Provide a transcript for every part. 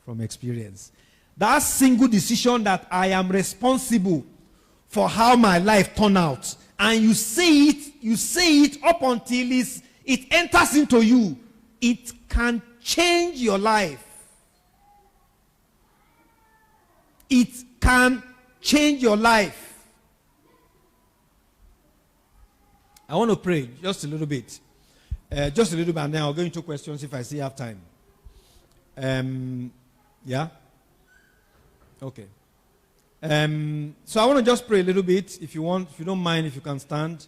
from experience. That single decision that I am responsible for how my life turned out. And you say it up until it enters into you. It can change your life. It can change your life. I want to pray just a little bit. Just a little bit, and then I'll go into questions if I still have time. Yeah? Okay. So I want to just pray a little bit. If you want, if you don't mind, if you can stand.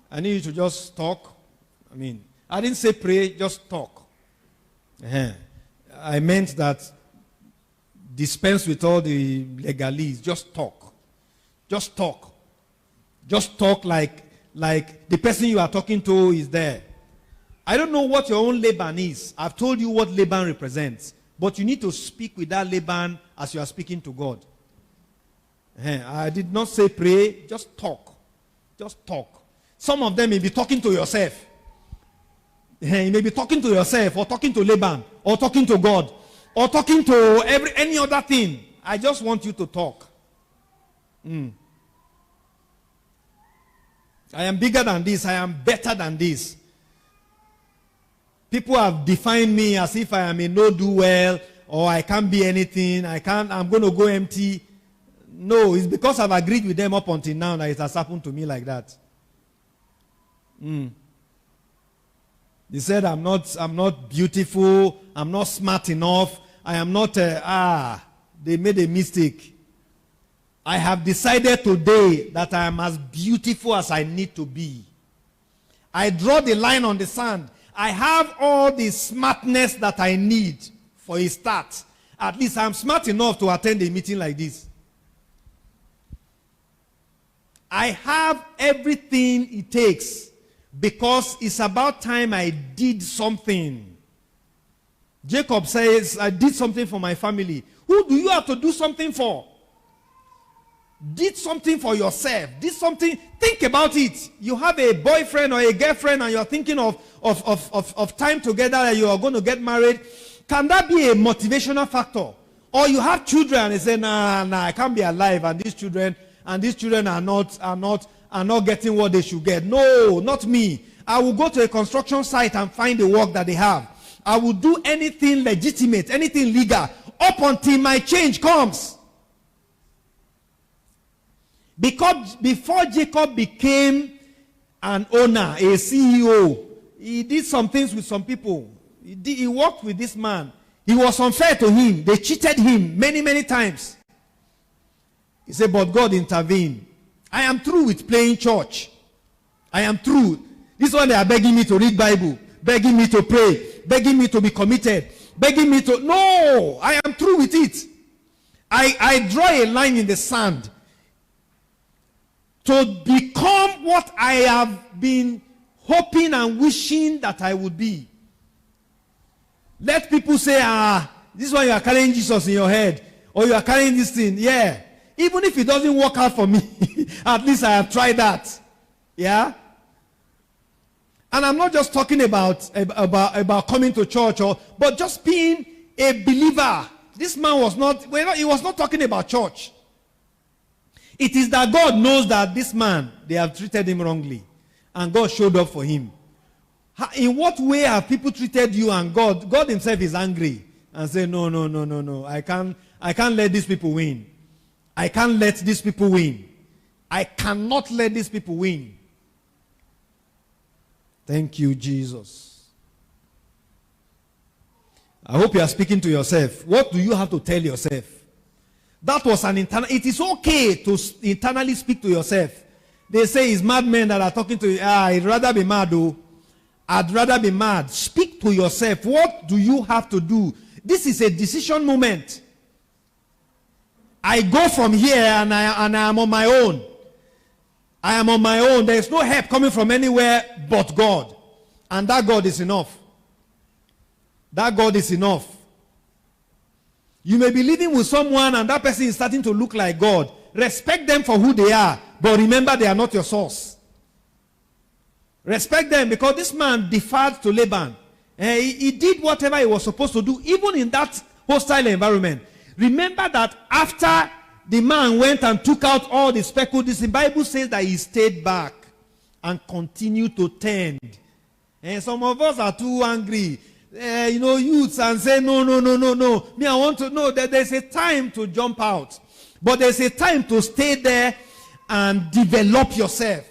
I need you to just talk. I didn't say pray, just talk. I meant that dispense with all the legalese. Just talk. Just talk. Just talk like the person you are talking to is there. I don't know what your own Laban is. I've told you what Laban represents. But you need to speak with that Laban as you are speaking to God. I did not say pray, just talk. Just talk. Some of them may be talking to yourself. You may be talking to yourself, or talking to Laban, or talking to God, or talking to any other thing. I just want you to talk. I am bigger than this. I am better than this. People have defined me as if I am a no-do-well, or I can't be anything. I'm going to go empty. No, it's because I've agreed with them up until now that it has happened to me like that. They said I'm not beautiful, I'm not smart enough, I am not, they made a mistake. I have decided today that I am as beautiful as I need to be. I draw the line on the sand. I have all the smartness that I need for a start. At least I'm smart enough to attend a meeting like this. I have everything it takes because it's about time I did something. Jacob says, I did something for my family. Who do you have to do something for? Did something for yourself. Did something. Think about it. You have a boyfriend or a girlfriend and you're thinking of time together that you are going to get married. Can that be a motivational factor? Or you have children and you say, nah, I can't be alive, and these children are not getting what they should get. No, not me. I will go to a construction site and find the work that they have. I will do anything legitimate, anything legal, up until my change comes. Because before Jacob became an owner, a CEO, he did some things with some people. He worked with this man. He was unfair to him. They cheated him many, many times. He said, but God intervened. I am through with playing church. I am through. This one they are begging me to read Bible, begging me to pray, begging me to be committed, begging me to... No, I am through with it. I draw a line in the sand to become what I have been hoping and wishing that I would be. Let people say, this is why you are carrying Jesus in your head, or you are carrying this thing. Yeah. Even if it doesn't work out for me, at least I have tried that. Yeah? And I'm not just talking about coming to church, but just being a believer. This man was he was not talking about church. It is that God knows that this man, they have treated him wrongly. And God showed up for him. In what way have people treated you, and God himself is angry and say, no. I can't let these people win. I can't let these people win. I cannot let these people win. Thank you, Jesus. I hope you are speaking to yourself. What do you have to tell yourself? That was an internal. It is okay to internally speak to yourself. They say it's madmen that are talking to you. I'd rather be mad, though. I'd rather be mad. Speak to yourself. What do you have to do? This is a decision moment. I go from here and I am on my own. I am on my own. There is no help coming from anywhere but God. And that God is enough. That God is enough. You may be living with someone and that person is starting to look like God. Respect them for who they are. But remember, they are not your source. Respect them, because this man deferred to Laban. He did whatever he was supposed to do. Even in that hostile environment. Remember that after the man went and took out all the speckled, the Bible says that he stayed back and continued to tend. And some of us are too angry, youths, and say, no. Me, I want to know that there's a time to jump out. But there's a time to stay there and develop yourself.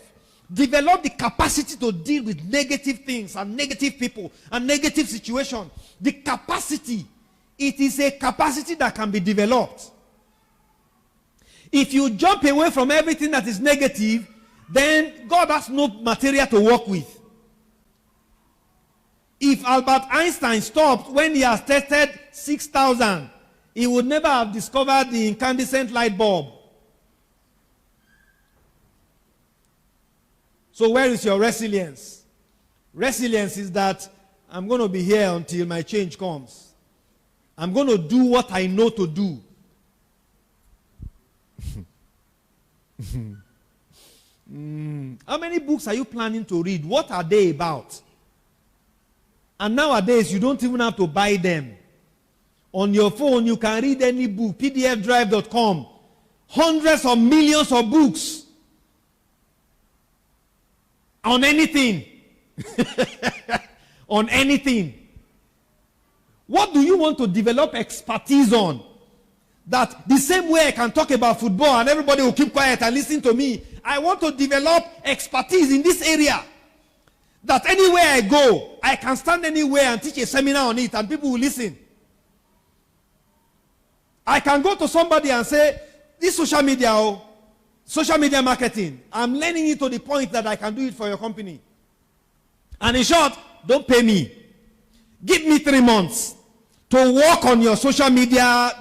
Develop the capacity to deal with negative things and negative people and negative situations. The capacity, it is a capacity that can be developed. If you jump away from everything that is negative, then God has no material to work with. If Albert Einstein stopped when he has tested 6,000, he would never have discovered the incandescent light bulb. So where is your resilience? Resilience is that I'm going to be here until my change comes. I'm going to do what I know to do. How many books are you planning to read? What are they about? And nowadays, you don't even have to buy them. On your phone, you can read any book, pdfdrive.com. Hundreds of millions of books. On anything. On anything. What do you want to develop expertise on? That the same way I can talk about football and everybody will keep quiet and listen to me. I want to develop expertise in this area. That anywhere I go, I can stand anywhere and teach a seminar on it and people will listen. I can go to somebody and say, this social media marketing, I'm learning it to the point that I can do it for your company. And in short, don't pay me. Give me 3 months to work on your social media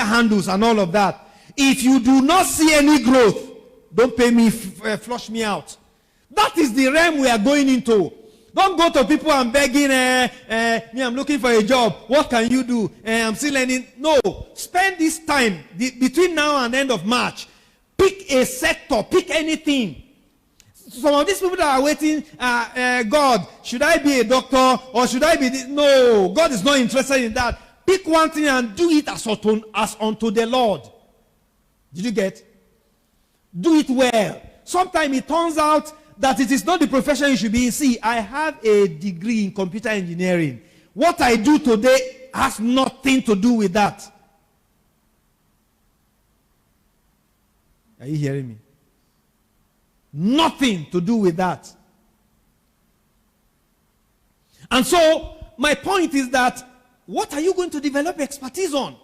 handles and all of that. If you do not see any growth, don't pay me, flush me out. That is the realm we are going into. Don't go to people and begging, I'm looking for a job. What can you do? I'm still learning. No. Spend this time between now and end of March. Pick a sector. Pick anything. Some of these people that are waiting, God, should I be a doctor or should I be this? No. God is not interested in that. Pick one thing and do it as unto the Lord. Did you get? Do it well. Sometimes it turns out that it is not the profession you should be in. See, I have a degree in computer engineering. What I do today has nothing to do with that. Are you hearing me? Nothing to do with that. And so, my point is that, what are you going to develop expertise on?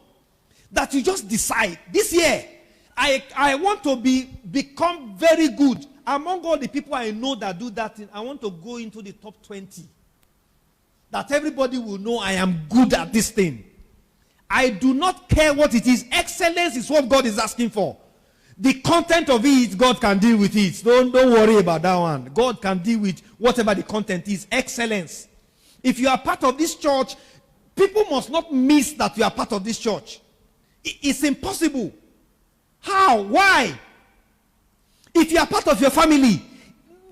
That you just decide, this year, I want to become very good. Among all the people I know that do that thing, I want to go into the top 20. That everybody will know I am good at this thing. I do not care what it is. Excellence is what God is asking for. The content of it, God can deal with it. Don't worry about that one. God can deal with whatever the content is. Excellence. If you are part of this church, people must not miss that you are part of this church. It's impossible. How? Why? If you are part of your family,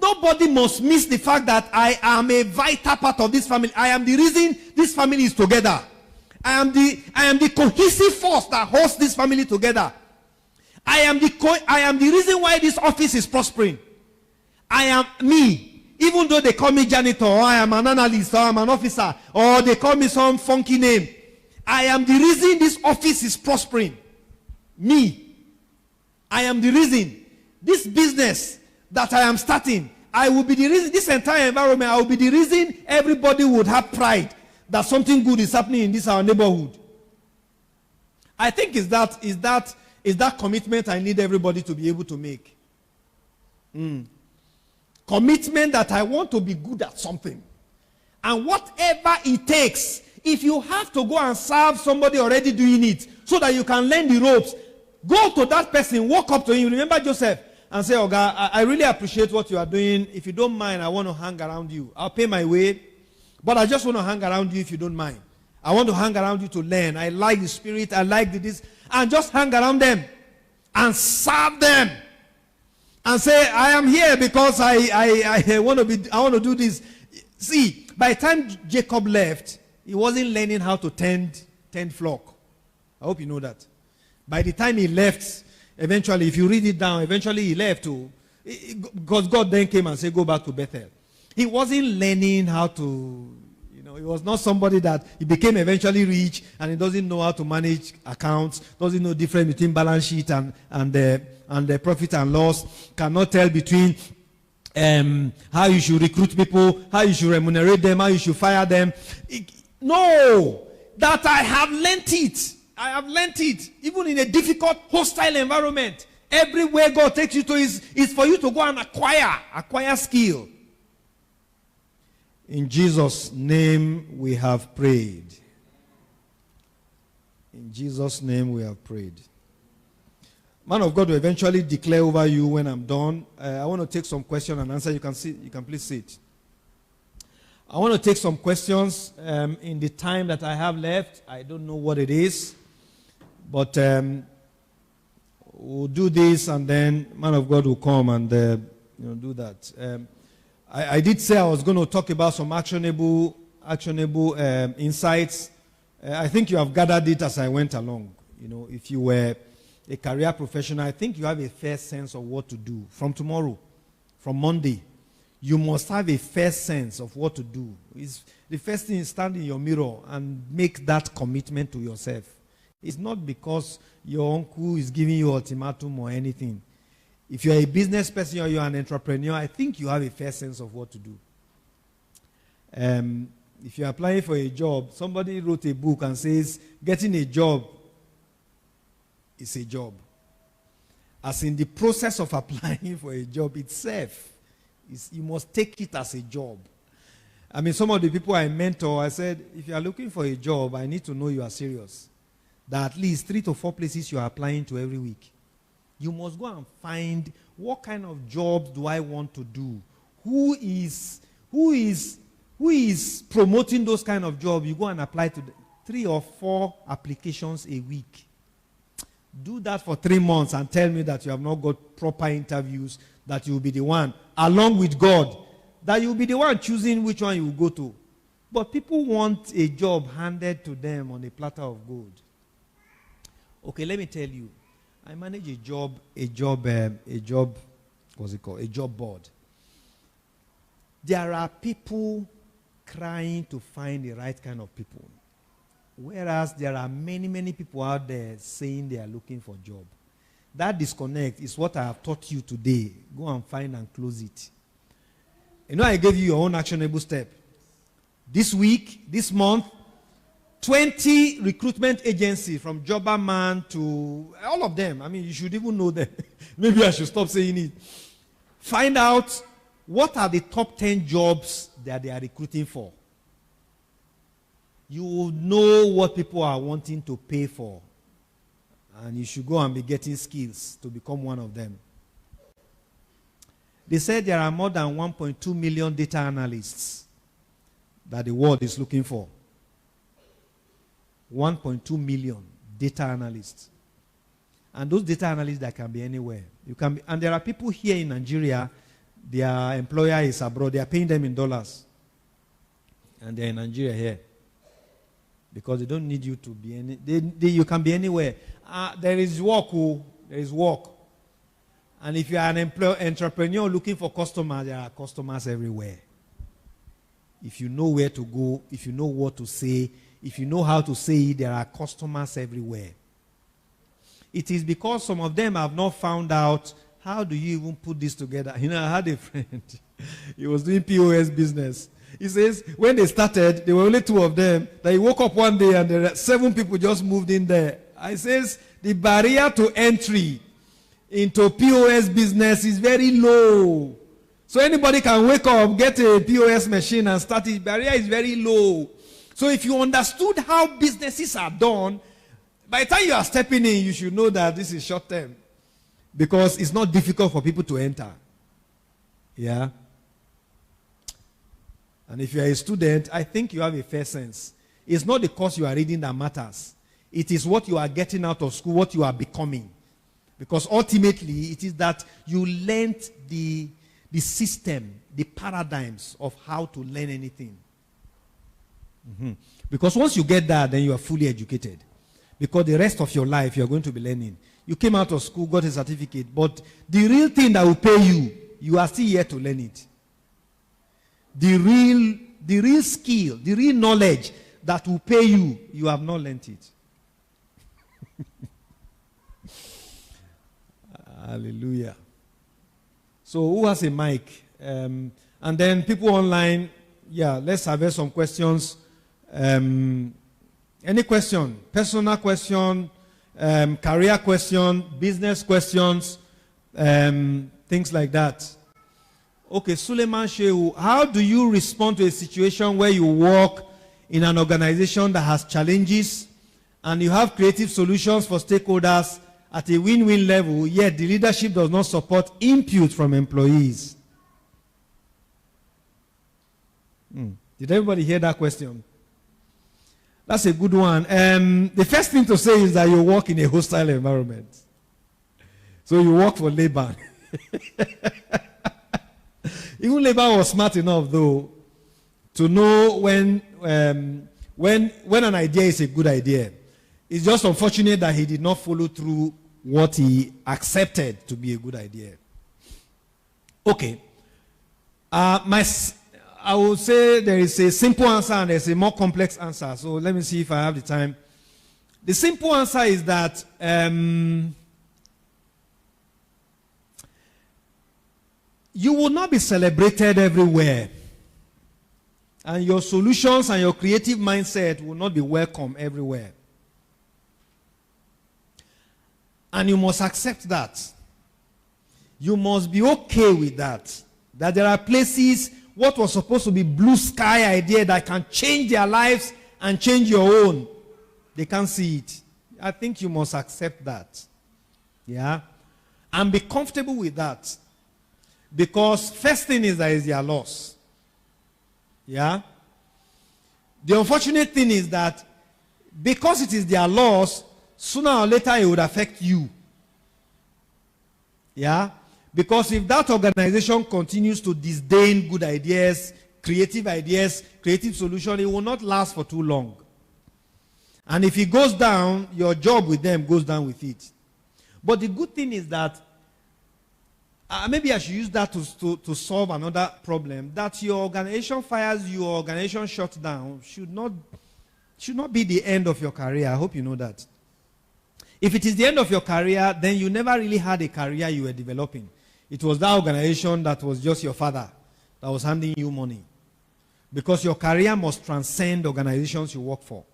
nobody must miss the fact that I am a vital part of this family. I am the reason this family is together. I am the cohesive force that holds this family together. I am the reason why this office is prospering. I am me. Even though they call me janitor, or I am an analyst, or I am an officer, or they call me some funky name, I am the reason this office is prospering. Me. I am the reason. This business that I am starting, I will be the reason. This entire environment, I will be the reason everybody would have pride that something good is happening in this our neighborhood. I think is that commitment I need everybody to be able to make. Commitment that I want to be good at something. And whatever it takes, if you have to go and serve somebody already doing it so that you can learn the ropes, go to that person, walk up to him. Remember Joseph and say, Oga, I really appreciate what you are doing. If you don't mind, I want to hang around you. I'll pay my way, but I just want to hang around you if you don't mind. I want to hang around you to learn. I like the spirit. I like this. And just hang around them and serve them. And say, I am here because I want to do this. See, by the time Jacob left, he wasn't learning how to tend attend flock. I hope you know that. By the time he left, eventually, if you read it down, eventually he left too. Because God then came and said, go back to Bethel. He wasn't learning how to, he was not somebody that he became eventually rich and he doesn't know how to manage accounts, doesn't know the difference between balance sheet and the profit and loss, cannot tell between how you should recruit people, how you should remunerate them, how you should fire them. No, that I have learnt it. I have learnt it. Even in a difficult, hostile environment, everywhere God takes you to is for you to go and acquire skill. In Jesus' name we have prayed. In Jesus' name we have prayed. Man of God will eventually declare over you when I'm done. I want to take some questions and answer. You can please sit. I want to take some questions in the time that I have left. I don't know what it is. But we'll do this and then man of God will come and do that. I did say I was going to talk about some actionable insights. I think you have gathered it as I went along. If you were a career professional, I think you have a fair sense of what to do. From tomorrow, from Monday, you must have a fair sense of what to do. The first thing is stand in your mirror and make that commitment to yourself. It's not because your uncle is giving you ultimatum or anything. If you're a business person or you're an entrepreneur, I think you have a fair sense of what to do. If you're applying for a job, somebody wrote a book and says, getting a job is a job. As in the process of applying for a job itself, you must take it as a job. I mean, some of the people I mentor, I said, if you are looking for a job, I need to know you are serious. There are at least 3 to 4 places you are applying to every week. You must go and find what kind of jobs do I want to do. Who is promoting those kind of jobs? You go and apply to 3 or 4 applications a week. Do that for 3 months and tell me that you have not got proper interviews, that you will be the one, along with God, that you will be the one choosing which one you will go to. But people want a job handed to them on a platter of gold. Okay, let me tell you. I manage a job board. There are people crying to find the right kind of people. Whereas there are many, many people out there saying they are looking for a job. That disconnect is what I have taught you today. Go and find and close it. I gave you your own actionable step. This week, this month, 20 recruitment agencies from Jobberman to all of them. I mean, you should even know them. Maybe I should stop saying it. Find out what are the top 10 jobs that they are recruiting for. You will know what people are wanting to pay for. And you should go and be getting skills to become one of them. They said there are more than 1.2 million data analysts that the world is looking for. 1.2 million data analysts. And those data analysts that can be anywhere. And there are people here in Nigeria, their employer is abroad, they are paying them in dollars. And they're in Nigeria here. Because they don't need you to be you can be anywhere. There is work. There is work. And if you are an entrepreneur looking for customers, there are customers everywhere. If you know where to go, if you know what to say, if you know how to say it, there are customers everywhere. It is because some of them have not found out how do you even put this together. I had a friend. He was doing POS business. He says when they started, there were only 2 of them. That he woke up one day and there were 7 people just moved in there. I says the barrier to entry into POS business is very low. So anybody can wake up, get a POS machine and start it. Barrier is very low. So if you understood how businesses are done, by the time you are stepping in, you should know that this is short term. Because it's not difficult for people to enter. Yeah? And if you are a student, I think you have a fair sense. It's not the course you are reading that matters. It is what you are getting out of school, what you are becoming. Because ultimately, it is that you learned the system, the paradigms of how to learn anything. Because once you get that, then you are fully educated. Because the rest of your life, you are going to be learning. You came out of school, got a certificate, but the real thing that will pay you, you are still yet to learn it. The real skill, the real knowledge that will pay you, you have not learned it. Hallelujah. So who has a mic? And then people online, let's have some questions. Any question? Personal question, career question, business questions, things like that. Okay, Suleiman Shehu, how do you respond to a situation where you work in an organization that has challenges and you have creative solutions for stakeholders at a win-win level, yet the leadership does not support input from employees? Did everybody hear that question? That's a good one. The first thing to say is that you work in a hostile environment. So you work for Laban. Even Laban was smart enough, though, to know when an idea is a good idea. It's just unfortunate that he did not follow through what he accepted to be a good idea. Okay. I will say there is a simple answer and there's a more complex answer. So let me see if I have the time. The simple answer is that you will not be celebrated everywhere. And your solutions and your creative mindset will not be welcome everywhere. And you must accept that. You must be okay with that. That there are places, what was supposed to be blue sky idea that can change their lives and change your own, they can't see it. I think you must accept that. Yeah? And be comfortable with that. Because first thing is that it's their loss. Yeah? The unfortunate thing is that because it is their loss, sooner or later it would affect you. Yeah? Because if that organization continues to disdain good ideas, creative solutions, it will not last for too long. And if it goes down, your job with them goes down with it. But the good thing is that, maybe I should use that to solve another problem, that your organization fires you, your organization shuts down, should not be the end of your career. I hope you know that. If it is the end of your career, then you never really had a career you were developing. It was that organization that was just your father that was handing you money. Because your career must transcend organizations you work for.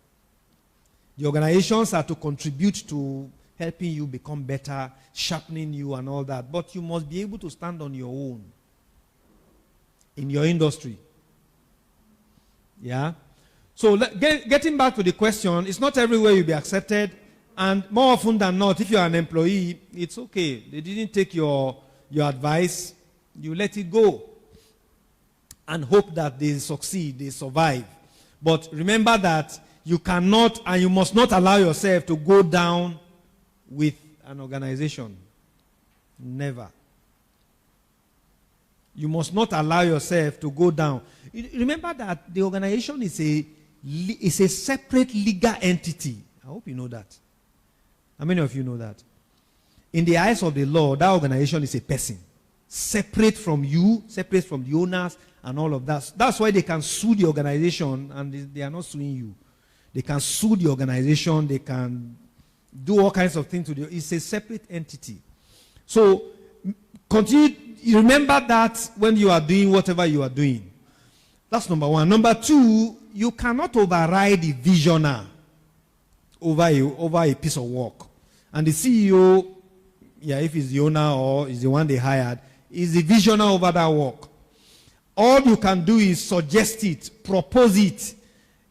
The organizations are to contribute to helping you become better, sharpening you and all that. But you must be able to stand on your own in your industry. Yeah? So getting back to the question, it's not everywhere you'll be accepted. And more often than not, if you're an employee, it's okay. They didn't take your advice. You let it go. And hope that they succeed, they survive. But remember that you cannot and you must not allow yourself to go down with an organization. Never. You must not allow yourself to go down. Remember that the organization is a separate legal entity. I hope you know that. How many of you know that? In the eyes of the law, that organization is a person. Separate from you, separate from the owners and all of that. That's why they can sue the organization and they are not suing you. They can sue the organization, they can do all kinds of things to you. It's a separate entity. So, remember that when you are doing whatever you are doing. That's number one. Number two, you cannot override the visioner over a piece of work. And the CEO, if he's the owner or is the one they hired, is the visioner over that work. All you can do is suggest it, propose it.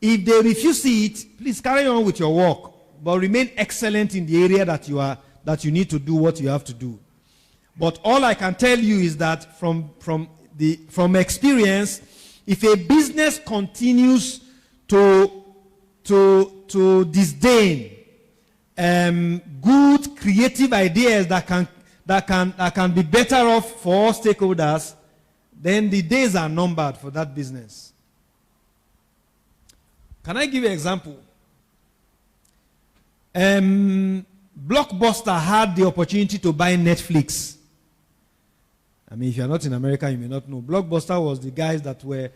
If they refuse it, please carry on with your work, but remain excellent in the area that you need to do what you have to do. But all I can tell you is that from experience, if a business continues to disdain good creative ideas that can be better off for all stakeholders, then the days are numbered for that business. Can I give you an example? Blockbuster had the opportunity to buy Netflix. I mean, if you're not in America, you may not know. Blockbuster was the guys that were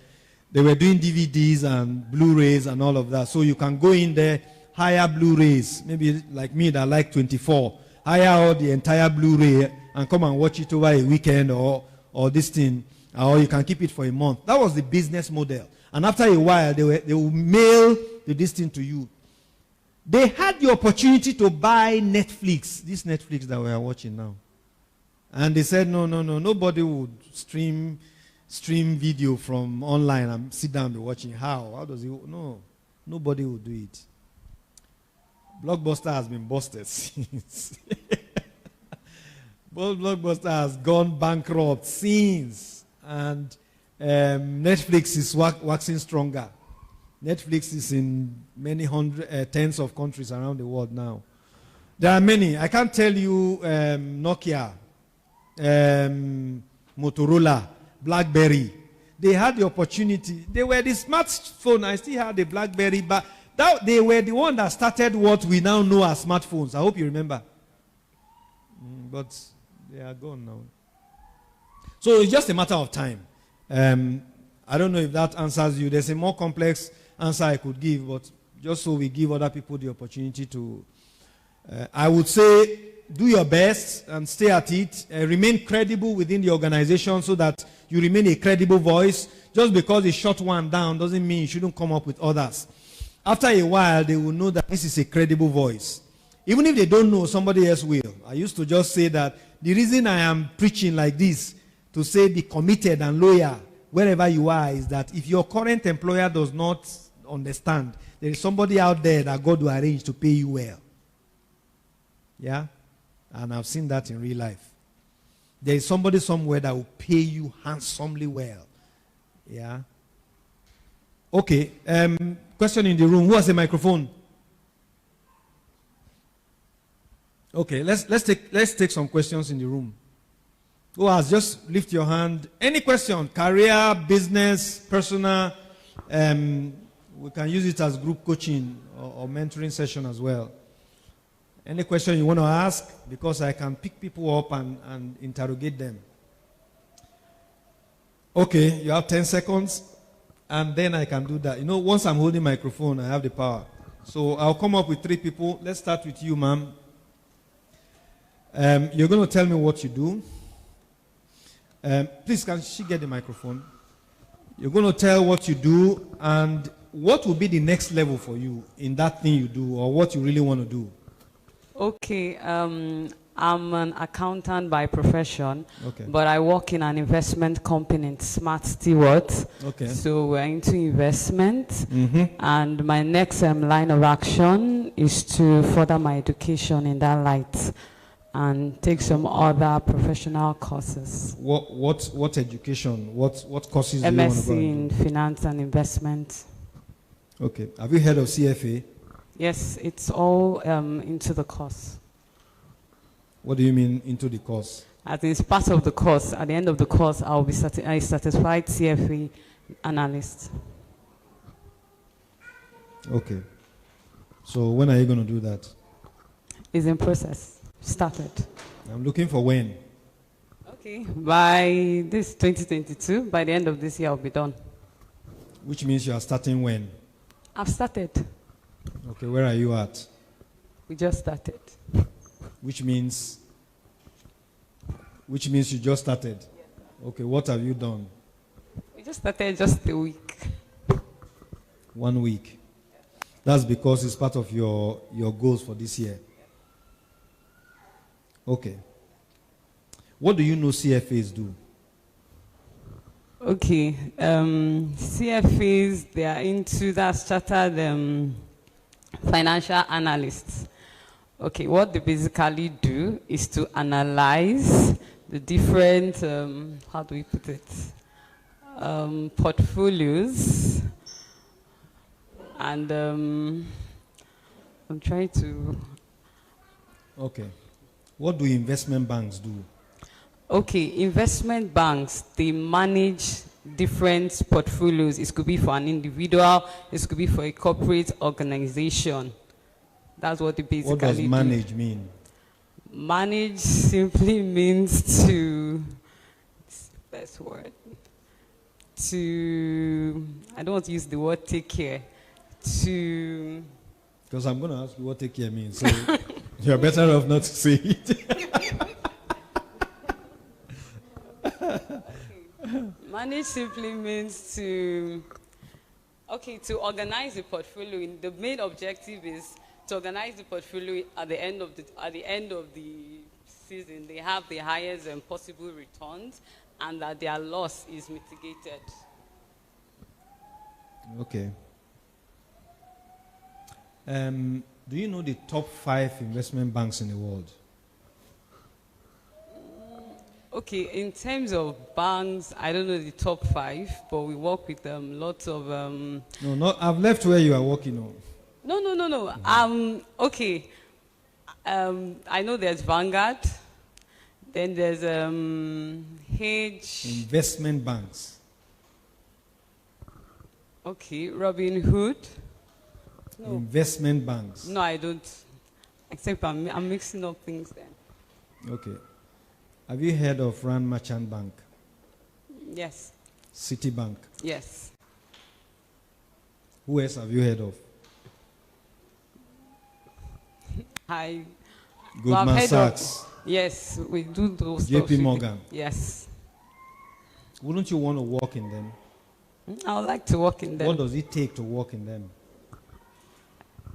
doing DVDs and Blu-rays and all of that. So you can go in there, hire Blu-rays. Maybe like me that like 24. Hire all the entire Blu-ray and come and watch it over a weekend or this thing. Or you can keep it for a month. That was the business model. And after a while, they will mail this thing to you. They had the opportunity to buy Netflix. This Netflix that we are watching now. And they said, no, nobody would stream video from online and sit down and be watching. How does it? No, nobody will do it. Blockbuster has been busted since. Blockbuster has gone bankrupt since. And Netflix is waxing stronger. Netflix is in many tens of countries around the world now. There are many. I can't tell you Nokia, Motorola, BlackBerry. They had the opportunity. They were the smartphone. I still had the BlackBerry, but they were the one that started what we now know as smartphones. I hope you remember. But they are gone now. So it's just a matter of time. I don't know if that answers you. There's a more complex answer I could give, but just so we give other people the opportunity to, I would say, do your best and stay at it. Remain credible within the organization so that you remain a credible voice. Just because you shut one down doesn't mean you shouldn't come up with others. After a while, they will know that this is a credible voice. Even if they don't know, somebody else will. I used to just say that the reason I am preaching like this, to say be committed and loyal wherever you are, is that if your current employer does not understand, there is somebody out there that God will arrange to pay you well. Yeah? And I've seen that in real life. There is somebody somewhere that will pay you handsomely well. Yeah? Okay. Question in the room. Who has a microphone? Okay, let's take some questions in the room. Who has? Just lift your hand. Any question? Career, business, personal. We can use it as group coaching or mentoring session as well. Any question you want to ask? Because I can pick people up and interrogate them. Okay, you have 10 seconds. And then I can do that. You know, once I'm holding microphone, I have the power. So I'll come up with 3 people. Let's start with you, ma'am. You're going to tell me what you do. Please, can she get the microphone? You're going to tell what you do and what will be the next level for you in that thing you do or what you really want to do. Okay, I'm an accountant by profession, but I work in an investment company, Smart Stewards. Okay. So we're into investment, and my next line of action is to further my education in that light and take some other professional courses. What education? What courses do you want to go MSc in finance and investment. Okay. Have you heard of CFA? Yes, it's all into the course. What do you mean into the course? As it's part of the course. At the end of the course, I'll be a certified CFA analyst. Okay. So when are you going to do that? It's in process. Started. I'm looking for when. Okay. By this 2022, by the end of this year, I'll be done. Which means you are starting when? I've started. Okay, where are you at? We just started. Which means you just started? Yeah. Okay, what have you done? We just started just a week. 1 week. That's because it's part of your goals for this year. Okay. What do you know CFAs do? Okay. CFAs, they are into that chartered financial analysts. Okay, what they basically do is to analyze the different, how do we put it, portfolios. And I'm trying to... Okay. What do investment banks do? Okay, investment banks, they manage different portfolios. It could be for an individual, it could be for a corporate organization. That's what it basically What does manage mean? Manage simply means to, best word, to, I don't want to use the word take care, to... Because I'm going to ask you what take care means, so you're better off not to say it. Manage simply means to, to organize the portfolio. The main objective is to organize the portfolio at the end of the season. They have the highest possible returns, and that their loss is mitigated. Okay. Do you know the top 5 investment banks in the world? Okay, in terms of banks, I don't know the top 5, but we work with lots of... No, I've left where you are working on. No. Mm-hmm. Okay. I know there's Vanguard. Then there's Investment banks. Okay, Robin Hood. No. Investment banks. No, I don't. Except I'm mixing up things then. Okay. Have you heard of Rand Merchant Bank? Yes. Citibank? Yes. Who else have you heard of? Goldman Sachs? Yes, we do those JP Morgan? Yes. Wouldn't you want to work in them? I would like to work in them. What does it take to work in them?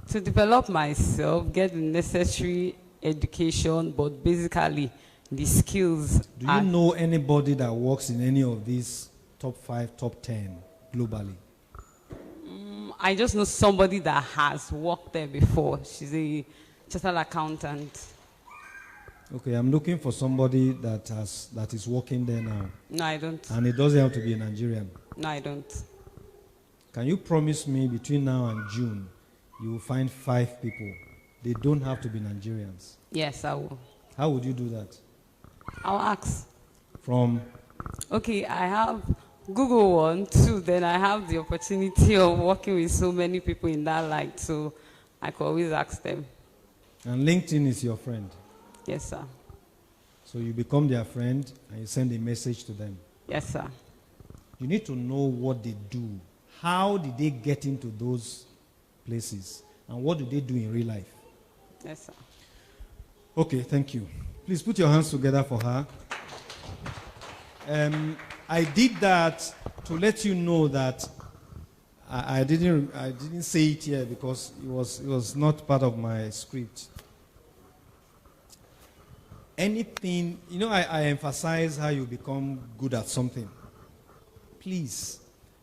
To develop myself, get the necessary education, but basically the skills. Do you know anybody that works in any of these top 5, top 10 globally? I just know somebody that has worked there before. She's a chartered accountant. Okay, I'm looking for somebody that is working there now. No, I don't. And it doesn't have to be a Nigerian. No, I don't. Can you promise me between now and June you will find 5 people? They don't have to be Nigerians. Yes, I will. How would you do that? I'll ask. From? Okay, I have Google one too. Then I have the opportunity of working with so many people in that light, so I could always ask them. And LinkedIn is your friend? Yes, sir. So you become their friend and you send a message to them? Yes, sir. You need to know what they do. How did they get into those places? And what do they do in real life? Yes, sir. Okay, thank you. Please put your hands together for her. I did that to let you know that I didn't say it here because it was not part of my script. Anything, I emphasize how you become good at something. Please,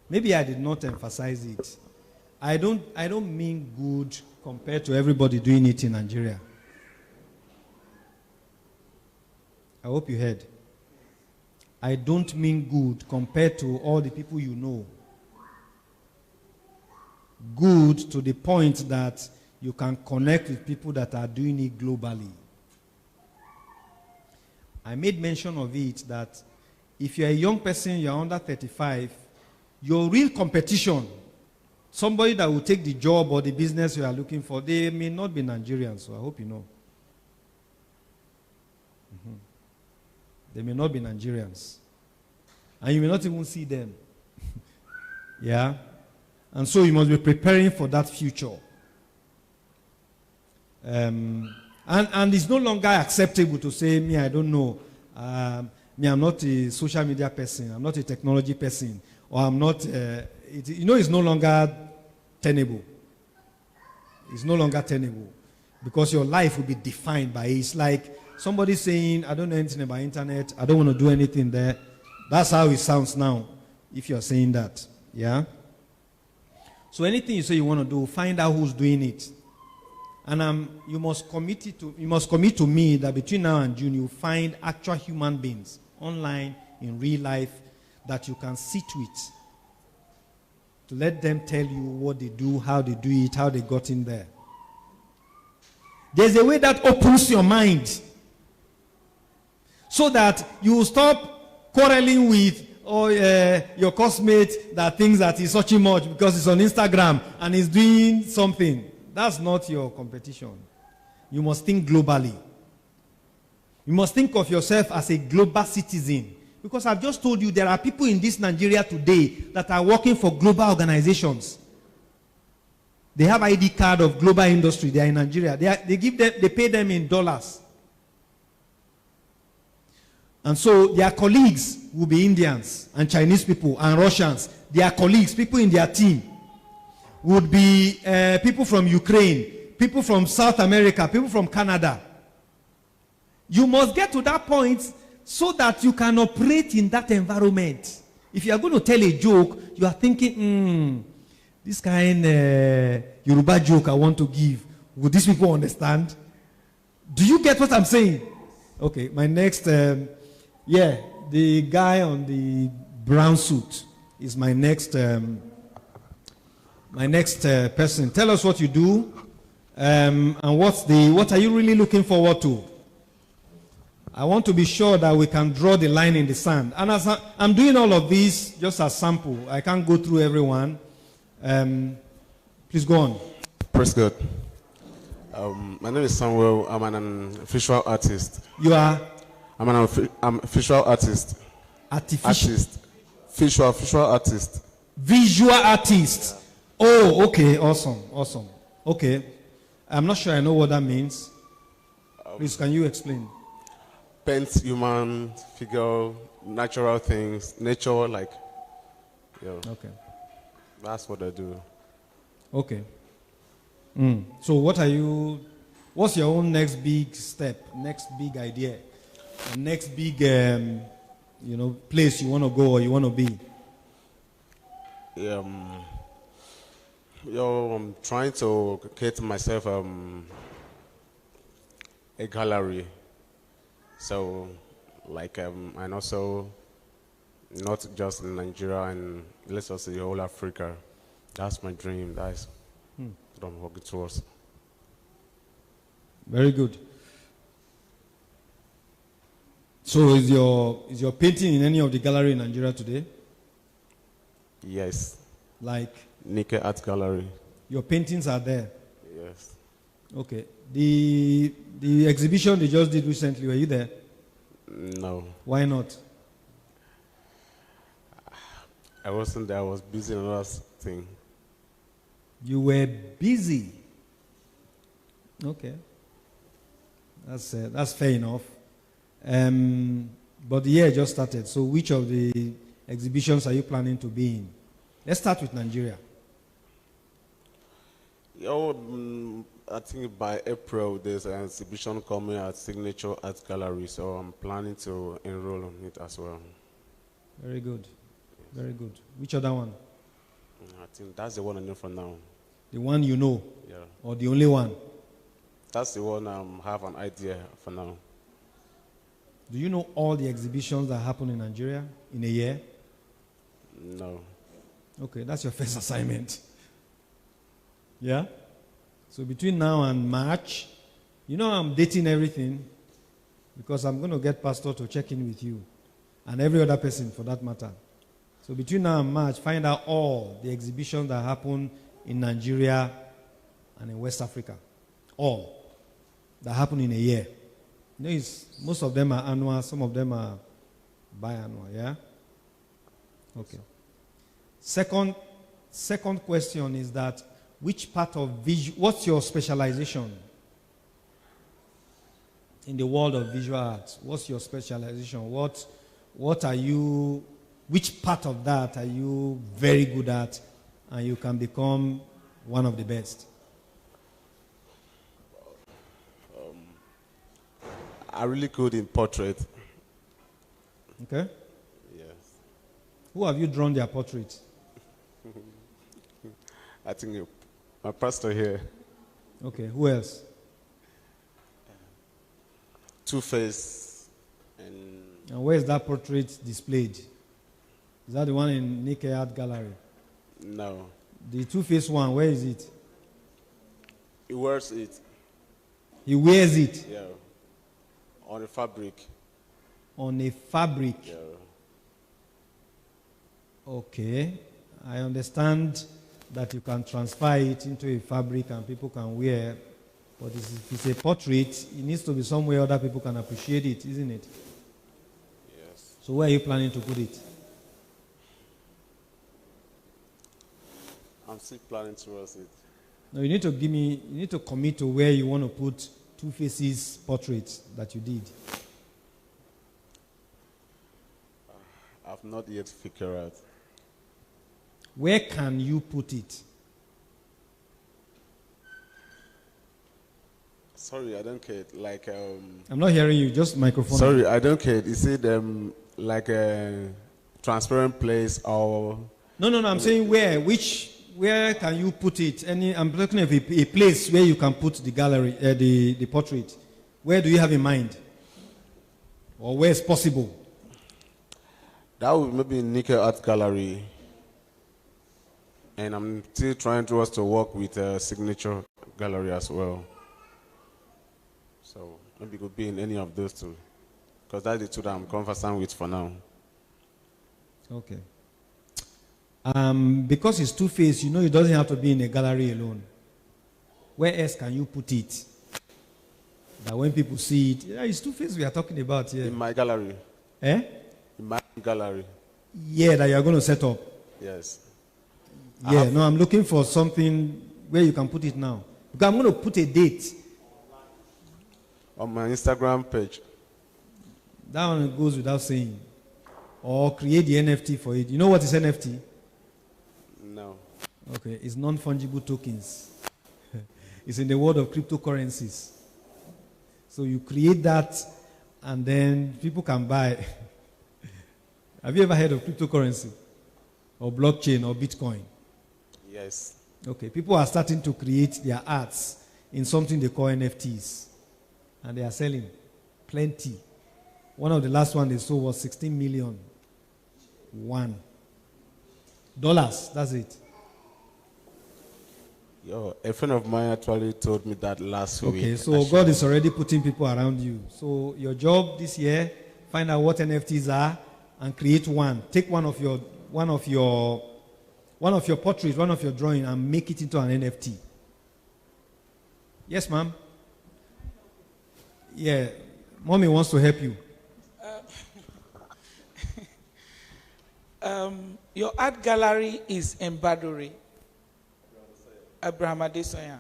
maybe I did not emphasize it. I don't mean good compared to everybody doing it in Nigeria. I hope you heard. I don't mean good compared to all the people you know. Good to the point that you can connect with people that are doing it globally. I made mention of it that if you're a young person, you're under 35, your real competition, somebody that will take the job or the business you are looking for, they may not be Nigerians, so I hope you know. They may not be Nigerians. And you may not even see them. Yeah? And so you must be preparing for that future. And it's no longer acceptable to say, me, I don't know. Me, I'm not a social media person. I'm not a technology person. Or I'm not, it's no longer tenable. It's no longer tenable. Because your life will be defined by it. It's like somebody saying, I don't know anything about internet. I don't want to do anything there. That's how it sounds now, if you're saying that. Yeah? So anything you say you want to do, find out who's doing it. And you must commit to me that between now and June, you find actual human beings online, in real life, that you can sit with. To let them tell you what they do, how they do it, how they got in there. There's a way that opens your mind. So that you will stop quarreling with, or your classmate that thinks that he's searching much because he's on Instagram and he's doing something. That's not your competition. You must think globally. You must think of yourself as a global citizen. Because I've just told you there are people in this Nigeria today that are working for global organizations. They have ID card of global industry. They are in Nigeria. They pay them in dollars. And so their colleagues will be Indians and Chinese people and Russians. Their colleagues, people in their team, would be people from Ukraine, people from South America, people from Canada. You must get to that point so that you can operate in that environment. If you are going to tell a joke, you are thinking, this kind Yoruba joke I want to give, would these people understand? Do you get what I'm saying? Okay, my next, the guy on the brown suit is my next person. Tell us what you do, and what are you really looking forward to? I want to be sure that we can draw the line in the sand. And as I'm doing all of this, just as sample, I can't go through everyone. Please go on. Praise God. My name is Samuel. I'm an visual artist. You are? I'm a visual artist. Artificial? Visual artist. Visual artist. Yeah. Oh, okay. Awesome. Okay. I'm not sure I know what that means. Please, can you explain? Paint human figure, natural things, nature, like, Okay. That's what I do. Okay. So what's your own next big step, next big idea, next big, place you want to go or you want to be? I'm trying to create myself a gallery. So, and also not just in Nigeria and let's just say whole Africa. That's my dream. That's what I'm working towards. Very good. So is your painting in any of the gallery in Nigeria today? Yes. Like? MykeOSEH Art Gallery. Your paintings are there? Yes. Okay. The exhibition they just did recently, were you there? No. Why not? I wasn't there. I was busy on another thing. You were busy. Okay. That's fair enough. But the year just started. So which of the exhibitions are you planning to be in? Let's start with Nigeria. I think by April there's an exhibition coming at Signature Art Gallery, so I'm planning to enroll on it as well. Very good. Very good. Which other one? I think that's the one I know for now. The one you know? Yeah. Or the only one? That's the one I have an idea for now. Do you know all the exhibitions that happen in Nigeria in a year? No. Okay, that's your first assignment. Yeah? So between now and March, I'm dating everything because I'm going to get Pastor to check in with you and every other person for that matter. So between now and March, find out all the exhibitions that happen in Nigeria and in West Africa. All that happen in a year. Most of them are annual, some of them are biannual, yeah? Okay. Second question is that which part of what's your specialization in the world of visual arts? What's your specialization? What are you, which part of that are you very good at and you can become one of the best? I'm really good in portrait. Okay. Yes. Who have you drawn their portraits? I think my pastor here. Okay, who else? Two-Face. And where is that portrait displayed? Is that the one in MykeOSEH Art Gallery? No. The Two-Face one, where is it? He wears it. He wears it? Yeah. On a fabric. On a fabric? Yeah. Okay. I understand that you can transfer it into a fabric and people can wear. But if it's a portrait, it needs to be somewhere other people can appreciate it, isn't it? Yes. So where are you planning to put it? I'm still planning towards it. No, you need to commit to where you want to put Two Faces portrait that you did. I've not yet figured out. Where can you put it? Sorry, I don't care. Like I'm not hearing you. Just microphone. Sorry, I don't care. Is it like a transparent place or? No. I'm saying where. Where can you put it? I'm talking of a place where you can put the gallery, the portrait. Where do you have in mind? Or where is possible? That would maybe in Nickel Art Gallery. And I'm still trying to work with a signature gallery as well. So maybe it could be in any of those two. Because that's the two that I'm conversant with for now. Okay. Because it's two-faced, it doesn't have to be in a gallery alone. Where else can you put it? That when people see it, it's two-faced we are talking about here. In my gallery. Eh? In my gallery. Yeah, that you are going to set up. Yes. Yeah, no, I'm looking for something where you can put it now. Because I'm going to put a date. On my Instagram page. That one goes without saying. Or create the NFT for it. You know what is NFT? No. Okay, it's non-fungible tokens. It's in the world of cryptocurrencies. So you create that and then people can buy. Have you ever heard of cryptocurrency? Or blockchain or Bitcoin? Yes. Okay, people are starting to create their arts in something they call NFTs. And they are selling plenty. One of the last one they sold was 16 million. $1. That's it. A friend of mine actually told me that last week. Okay, so God is already putting people around you. So your job this year, find out what NFTs are and create one. Take one of your portraits, one of your drawing, and make it into an NFT. Yes, ma'am. Yeah, mommy wants to help you. Your art gallery is in Baduri, Abraham Adesoya,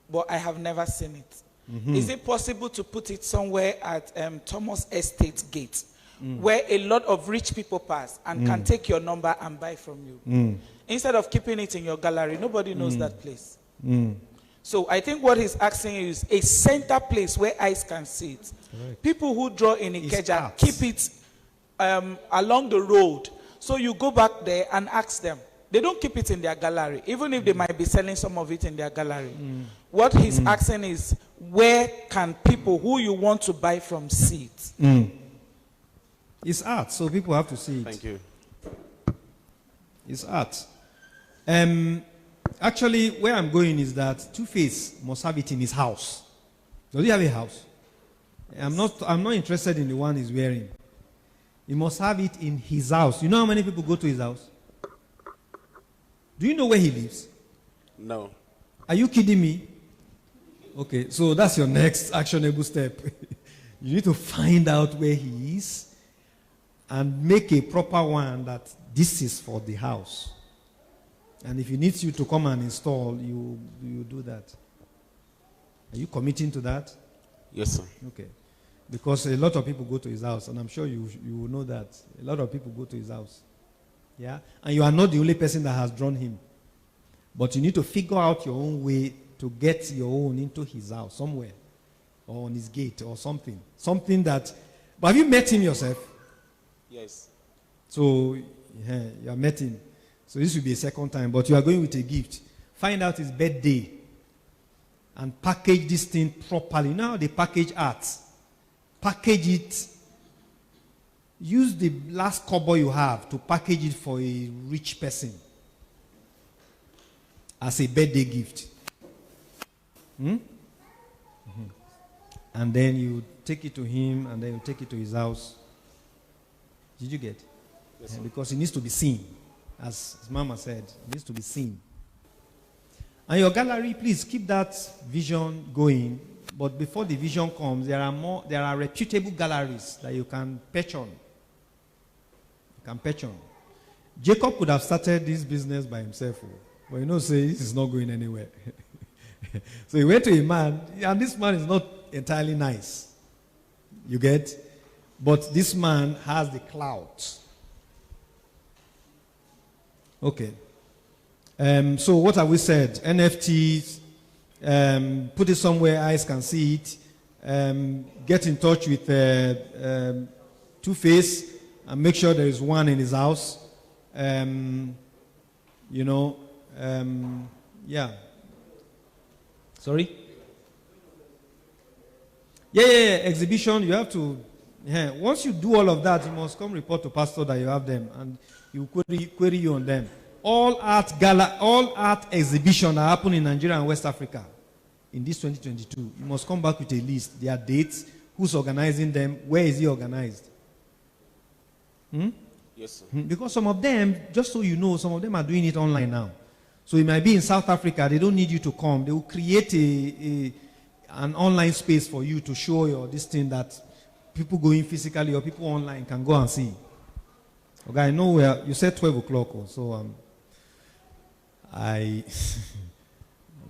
but I have never seen it. Mm-hmm. Is it possible to put it somewhere at Thomas Estate Gate, where a lot of rich people pass and can take your number and buy from you? Instead of keeping it in your gallery, nobody knows that place. So I think what he's asking is a center place where eyes can see it. Correct. People who draw in Ikeja keep it along the road. So you go back there and ask them. They don't keep it in their gallery, even if they might be selling some of it in their gallery. What he's asking is, where can people who you want to buy from see it? It's art, so people have to see it. Thank you. It's art. Actually, where I'm going is that Two-Face must have it in his house. Does he have a house? I'm not interested in the one he's wearing. He must have it in his house. You know how many people go to his house? Do you know where he lives? No. Are you kidding me? Okay, so that's your next actionable step. You need to find out where he is and make a proper one that this is for the house. And if he needs you to come and install, you do that. Are you committing to that? Yes, sir. Okay. Because a lot of people go to his house, and I'm sure you will know that. A lot of people go to his house. Yeah? And you are not the only person that has drawn him. But you need to figure out your own way to get your own into his house somewhere. Or on his gate or something. Something that... But have you met him yourself? Yes. So, yeah, you have met him. So this will be a second time. But you are going with a gift. Find out his birthday. And package this thing properly. You know how they package art? Package it. Use the last kobo you have to package it for a rich person. As a birthday gift. And then you take it to him, and then you take it to his house. Did you get? Yes, because it needs to be seen. As Mama said, it needs to be seen. And your gallery, please keep that vision going. But before the vision comes, there are reputable galleries that you can patch on. Jacob could have started this business by himself, but say this is not going anywhere. So he went to a man, and this man is not entirely nice. You get? But this man has the clout. Okay. So what have we said? NFTs, put it somewhere eyes can see it. Get in touch with Two-Face and make sure there is one in his house. Yeah. Sorry? Yeah. Exhibition, you have to. Yeah. Once you do all of that, you must come report to pastor that you have them, and he will query you on them. All art exhibition that happen in Nigeria and West Africa in this 2022. You must come back with a list. Their dates, who's organizing them, where is he organized? Yes, sir. Because some of them, just so you know, some of them are doing it online now. So it might be in South Africa. They don't need you to come. They will create an online space for you to show your this thing that people going physically or people online can go and see. Okay, I know where you said 12 o'clock, so I'm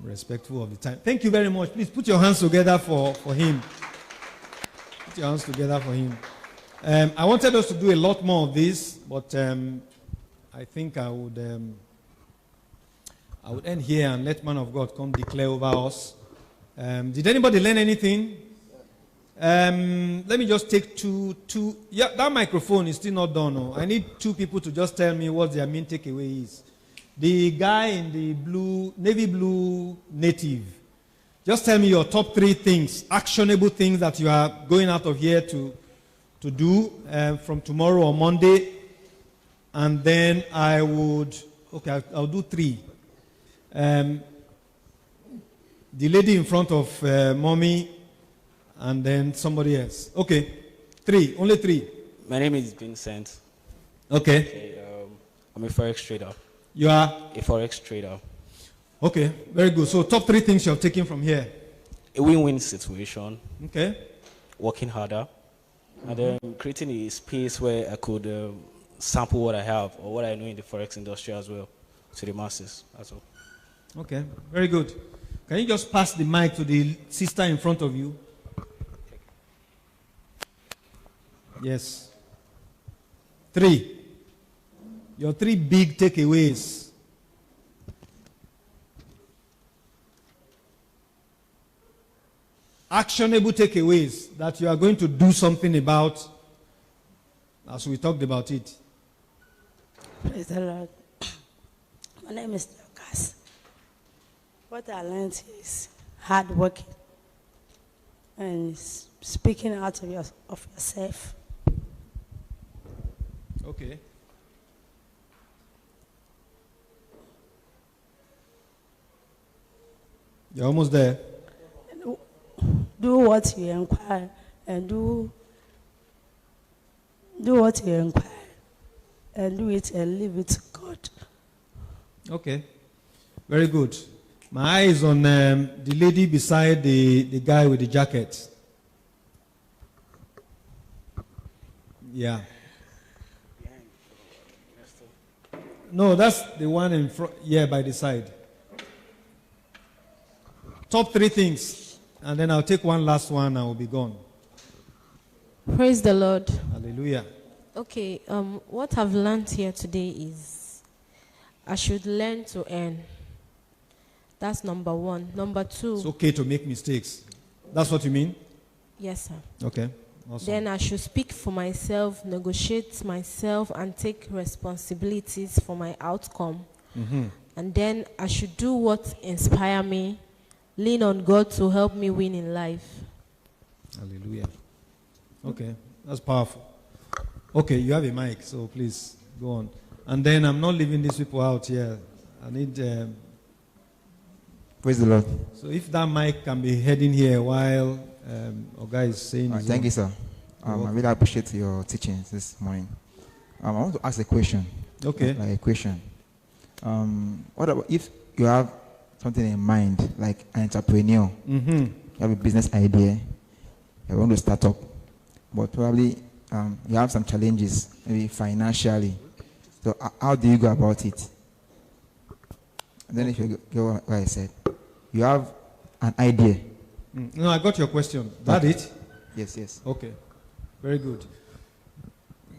respectful of the time. Thank you very much. Please put your hands together for him. Put your hands together for him. I wanted us to do a lot more of this, but I think I would end here and let man of God come declare over us. Did anybody learn anything? Let me just take two. Yeah, that microphone is still not done. No. I need two people to just tell me what their main takeaway is. The guy in the navy blue native. Just tell me your top 3 things, actionable things that you are going out of here to do from tomorrow or Monday. And then I'll do 3. The lady in front of mommy, and then somebody else. Okay, 3, only 3. My name is Vincent. Okay. I'm a forex trader. You are? A forex trader. Okay, very good. So top 3 things you have taken from here. A win-win situation. Okay. Working harder. And then creating a space where I could sample what I have or what I know in the forex industry as well to the masses. That's all. Okay, very good. Can you just pass the mic to the sister in front of you? Yes. 3. Your 3 big takeaways. Actionable takeaways that you are going to do something about as we talked about it. Praise the Lord. My name is Lucas. What I learned is hard working and speaking out of yourself. Okay. You're almost there. Do what you inquire and do what you inquire and do it and leave it to God. Okay. Very good. My eye is on the lady beside the guy with the jacket. Yeah. No, that's the one in front. Yeah, by the side. Top 3 things. And then I'll take one last one and we'll be gone. Praise the Lord. Hallelujah. Okay, what I've learned here today is I should learn to earn. That's number 1. Number 2. It's okay to make mistakes. That's what you mean? Yes, sir. Okay. Awesome. Then I should speak for myself, negotiate myself, and take responsibilities for my outcome. Mm-hmm. And then I should do what inspires me, lean on God to help me win in life. Hallelujah. Okay, that's powerful. Okay, you have a mic, so please go on. And then I'm not leaving these people out here. I need... Praise the Lord. So if that mic can be heading here while Oga is saying his Thank own. you, sir. I really appreciate your teachings this morning. I want to ask a question. Okay. Like a question. What about if you have something in mind, like an entrepreneur, you have a business idea, you want to start up, but probably you have some challenges, maybe financially. So how do you go about it? And then if you go what I said, you have an idea. No, I got your question. That it? Yes, yes. Okay. Very good.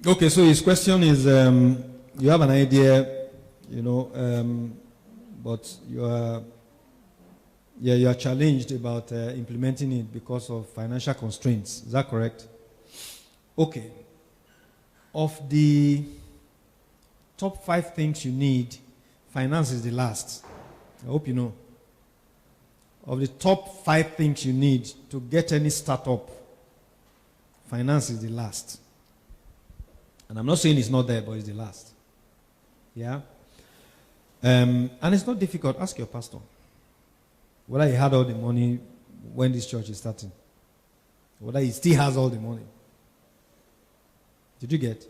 Okay, so his question is, you have an idea, but you are challenged about implementing it because of financial constraints. Is that correct? Okay. Of the top 5 things you need, finance is the last. I hope you know. Of the top 5 things you need to get any startup, finance is the last. And I'm not saying it's not there, but it's the last. Yeah? And it's not difficult. Ask your pastor whether he had all the money when this church is starting. Whether he still has all the money. Did you get?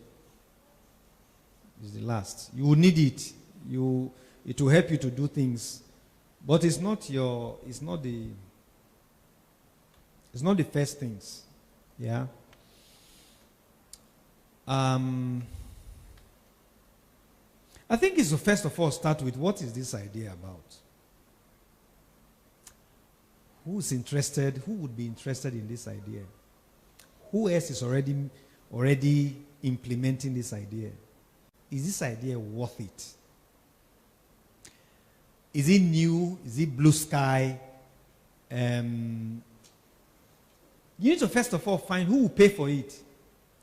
It's the last. You will need it. It will help you to do things. But it's not the first things. Yeah? I think it's to first of all start with what is this idea about? Who's interested? Who would be interested in this idea? Who else is already implementing this idea? Is this idea worth it? Is it new? Is it blue sky? You need to first of all find who will pay for it.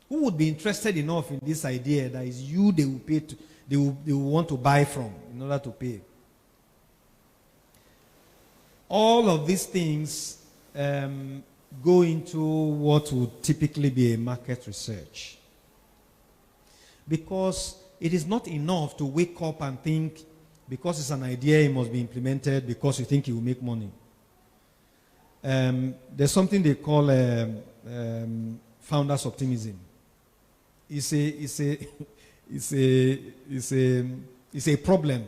Who would be interested enough in this idea that is you they will pay to, they will want to buy from in order to pay. All of these things go into what would typically be a market research. Because it is not enough to wake up and think, because it's an idea, it must be implemented because you think it will make money. There's something they call founders optimism. It's a problem.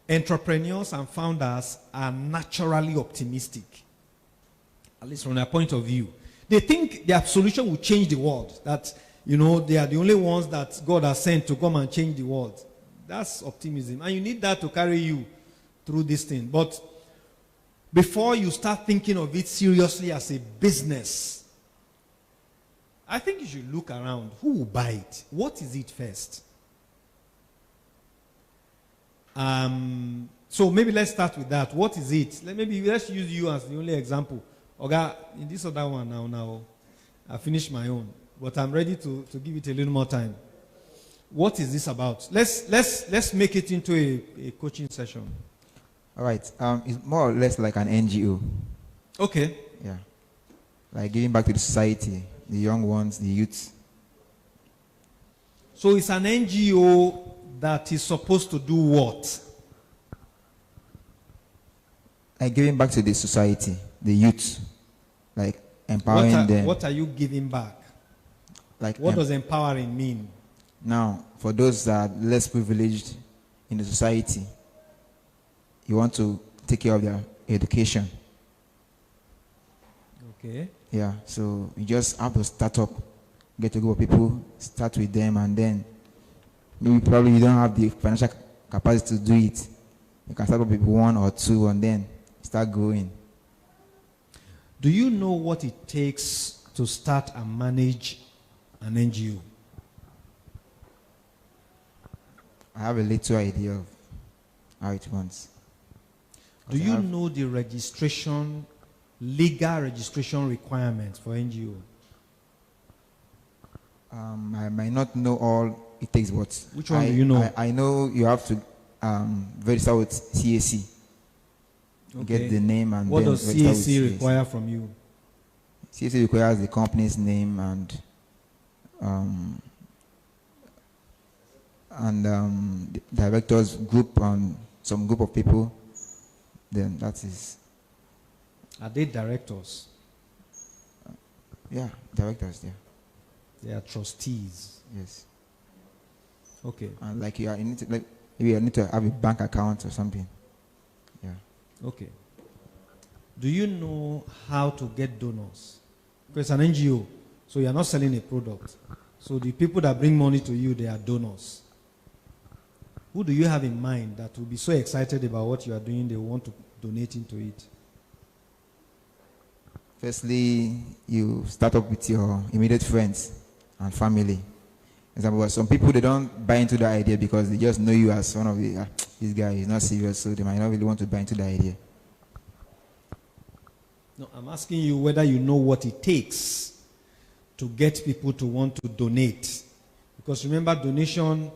Entrepreneurs and founders are naturally optimistic, at least from their point of view. They think their solution will change the world, that they are the only ones that God has sent to come and change the world. That's optimism. And you need that to carry you through this thing. But before you start thinking of it seriously as a business, I think you should look around. Who will buy it? What is it first? So maybe let's start with that. What is it? Let's use you as the only example. Oga, in this other one now, I finished my own. But I'm ready to give it a little more time. What is this about? Let's make it into a coaching session. All right. It's more or less like an NGO. Okay. Yeah. Like giving back to the society, the young ones, the youths. So it's an NGO that is supposed to do what? Like giving back to the society, the youth. Like empowering them. What are you giving back? Like what does empowering mean? Now, for those that are less privileged in the society, you want to take care of their education. Okay. Yeah, so you just have to start up, get a group of people, start with them, and then maybe probably you don't have the financial capacity to do it. You can start up with 1 or 2 and then start growing. Do you know what it takes to start and manage an NGO? I have a little idea of how it runs. Do you know the legal registration requirements for NGO? I might not know all it takes, but which one do you know? I know you have to register with CAC. Okay. Get the name and what then does CAC require from you? CAC requires the company's name and the directors group and some group of people. Then that is. Are they directors? Yeah, directors. Yeah. They are trustees. Yes. Okay. And like you need to, like, maybe you need to have a bank account or something. Yeah. Okay. Do you know how to get donors? Because it's an NGO, so you are not selling a product. So the people that bring money to you, they are donors. Who do you have in mind that will be so excited about what you are doing, they want to donate into it? Firstly, you start up with your immediate friends and family. Example, some people, they don't buy into the idea because they just know you as one of the, this guy is not serious, so they might not really want to buy into the idea. No, I'm asking you whether you know what it takes to get people to want to donate. Because remember, donation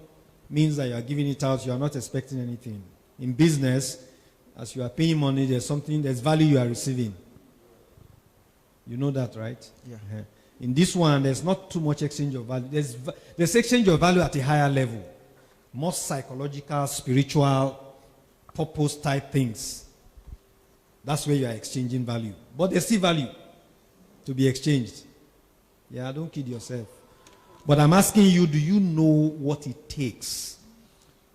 means that you are giving it out, you are not expecting anything. In business, as you are paying money, there's value you are receiving. You know that, right? Yeah. In this one, there's not too much exchange of value. There's exchange of value at a higher level. More psychological, spiritual, purpose type things. That's where you are exchanging value. But there's still value to be exchanged. Yeah, don't kid yourself. But I'm asking you, do you know what it takes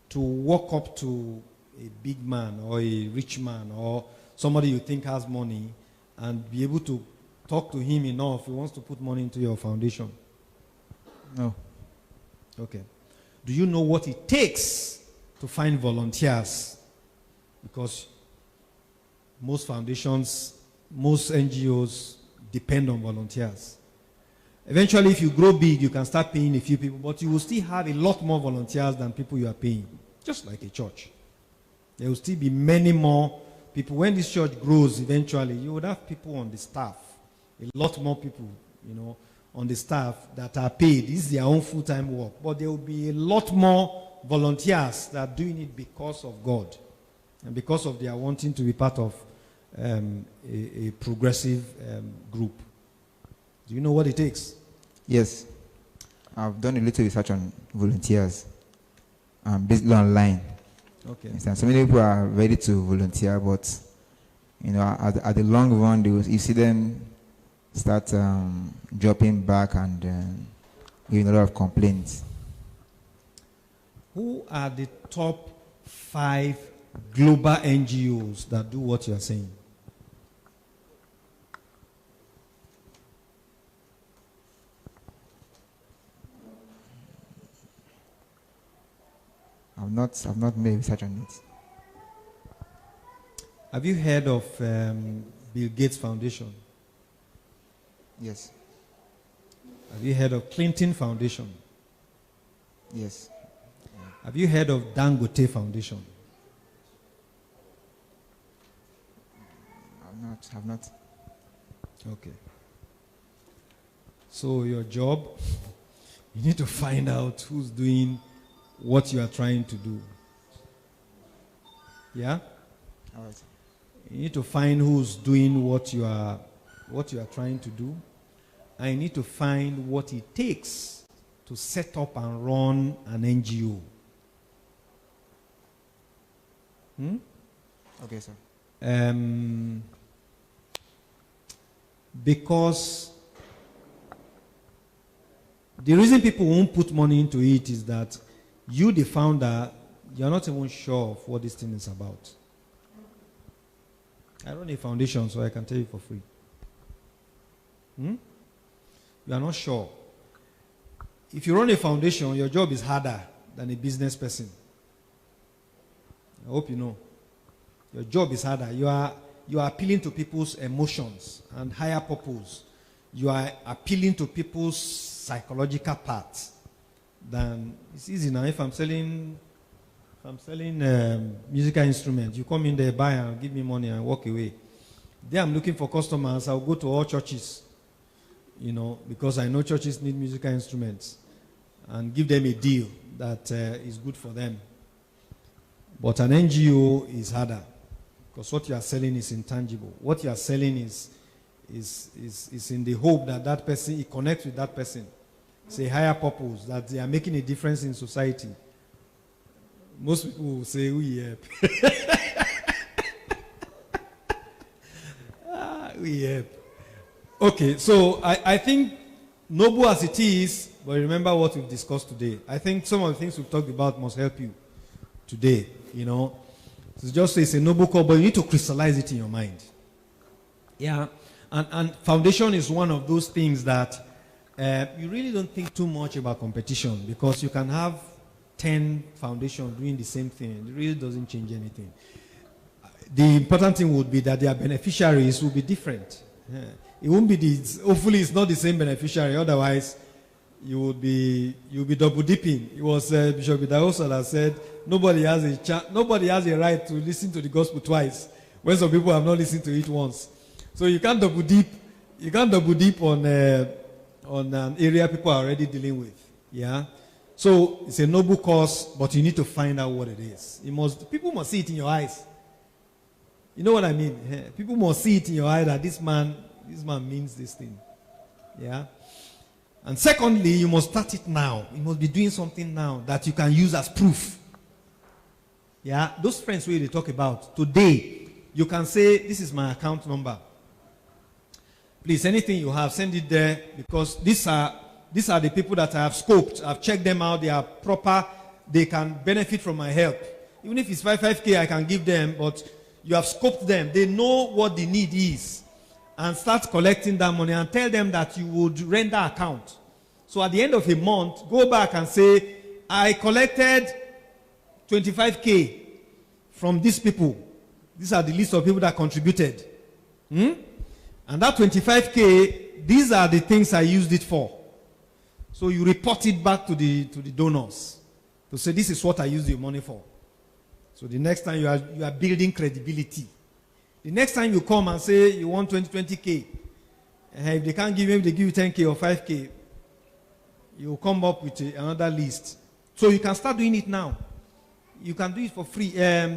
to walk up to a big man or a rich man or somebody you think has money and be able to talk to him enough if he wants to put money into your foundation? No. Okay. Do you know what it takes to find volunteers? Because most foundations, most NGOs depend on volunteers. Eventually, if you grow big, you can start paying a few people, but you will still have a lot more volunteers than people you are paying, just like a church. There will still be many more people. When this church grows, eventually, you would have people on the staff, a lot more people, on the staff that are paid. This is their own full-time work, but there will be a lot more volunteers that are doing it because of God and because of their wanting to be part of a progressive group. Do you know what it takes? Yes. I've done a little research on volunteers, basically online. Okay. So many people are ready to volunteer, but at the long run, you see them start dropping back and giving a lot of complaints. Who are the top 5 global NGOs that do what you are saying? I've not made research on it. Have you heard of Bill Gates Foundation? Yes. Have you heard of Clinton Foundation? Yes. Have you heard of Dangote Foundation? I've not. Okay. So your job, you need to find out who's doing what you are trying to do. Yeah? All right. You need to find who's doing what you are trying to do. And you need to find what it takes to set up and run an NGO. Okay, sir. Because the reason people won't put money into it is that you, the founder, you're not even sure of what this thing is about. I run a foundation, so I can tell you for free. You are not sure. If you run a foundation, your job is harder than a business person. I hope you know. Your job is harder. You are appealing to people's emotions and higher purpose. You are appealing to people's psychological parts. Than it's easy now. If I'm selling musical instruments, you come in there, buy and give me money and walk away. There I'm looking for customers. I'll go to all churches, because I know churches need musical instruments, and give them a deal that is good for them. But an NGO is harder because what you are selling is intangible. What you are selling is in the hope that person, it connects with that person. It's a higher purpose, that they are making a difference in society. Most people will say, we help. We help. Okay, so I think noble as it is, but remember what we've discussed today. I think some of the things we've talked about must help you today, you know. So just say it's a noble call, but you need to crystallize it in your mind. Yeah, and foundation is one of those things that you really don't think too much about competition, because you can have 10 foundations doing the same thing. It really doesn't change anything. The important thing would be that their beneficiaries will be different. It won't be hopefully it's not the same beneficiary, otherwise you'll be double dipping. It was Bishop Idahosa that said nobody has a right to listen to the gospel twice when some people have not listened to it once. So you can't double dip. You can't double dip on an area people are already dealing with. Yeah. So it's a noble cause, but you need to find out what it is. People must see it in your eyes. You know what I mean? People must see it in your eye that this man means this thing. Yeah. And secondly, you must start it now. You must be doing something now that you can use as proof. Yeah. Those friends where they talk about today, you can say, this is my account number. Please, anything you have, send it there, because these are the people that I have scoped. I've checked them out. They are proper. They can benefit from my help. Even if it's 5K, I can give them, but you have scoped them. They know what the need is. And start collecting that money and tell them that you would render account. So at the end of a month, go back and say, I collected 25K from these people. These are the list of people that contributed. And that 25K, these are the things I used it for. So you report it back to the donors to say, this is what I used your money for. So the next time you are building credibility. The next time you come and say you want 20K, if they can't give you, they give you 10K or 5K, you will come up with another list. So you can start doing it now. You can do it for free.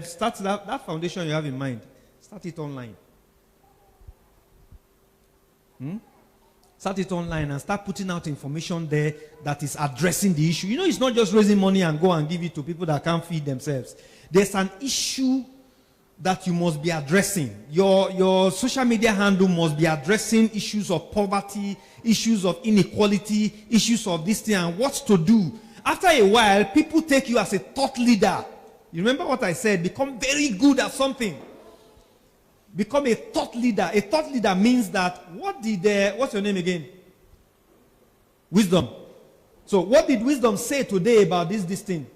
Start that foundation you have in mind. Start it online. Start it online and start putting out information there that is addressing the issue. You know, it's not just raising money and go and give it to people that can't feed themselves. There's an issue that you must be addressing. Your social media handle must be addressing issues of poverty, issues of inequality, issues of this thing, and what to do. After a while, people take you as a thought leader. You remember what I said? Become very good at something. Become a thought leader. A thought leader means that, what's your name again? Wisdom. So what did Wisdom say today about this thing?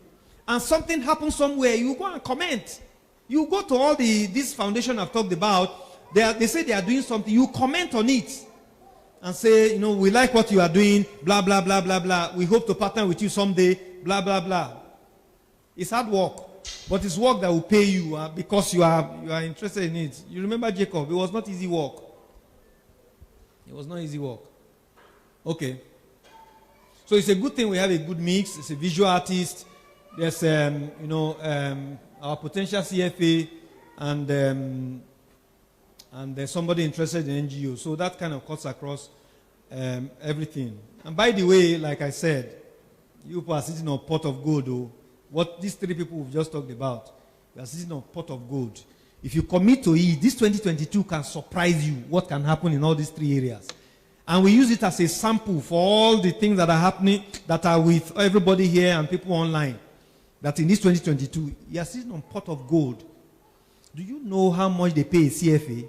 And something happens somewhere, you go and comment. You go to all this foundation I've talked about, they say they are doing something, you comment on it. And say, we like what you are doing, blah, blah, blah, blah, blah. We hope to partner with you someday, blah, blah, blah. It's hard work, but it's work that will pay you because you are interested in it. You remember Jacob, it was not easy work. It was not easy work. Okay. So it's a good thing we have a good mix. It's a visual artist. There's, our potential CFA and there's somebody interested in NGO. So that kind of cuts across everything. And by the way, like I said, you are sitting on a pot of gold. What these three people we've just talked about, you are sitting on a pot of gold. If you commit to it, this 2022 can surprise you what can happen in all these three areas. And we use it as a sample for all the things that are happening, that are with everybody here and people online. That in this 2022, you are sitting on a pot of gold. Do you know how much they pay a CFA?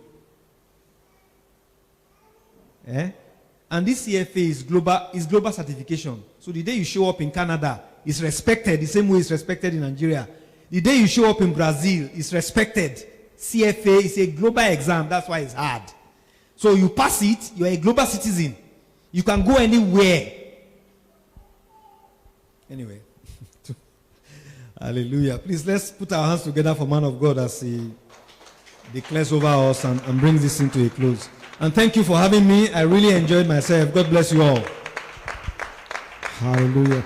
And this CFA is global certification. So the day you show up in Canada, it's respected the same way it's respected in Nigeria. The day you show up in Brazil, it's respected. CFA is a global exam. That's why it's hard. So you pass it, you're a global citizen. You can go anywhere. Anyway. Hallelujah. Please, let's put our hands together for man of God as he declares over us and brings this into a close. And thank you for having me. I really enjoyed myself. God bless you all. Hallelujah.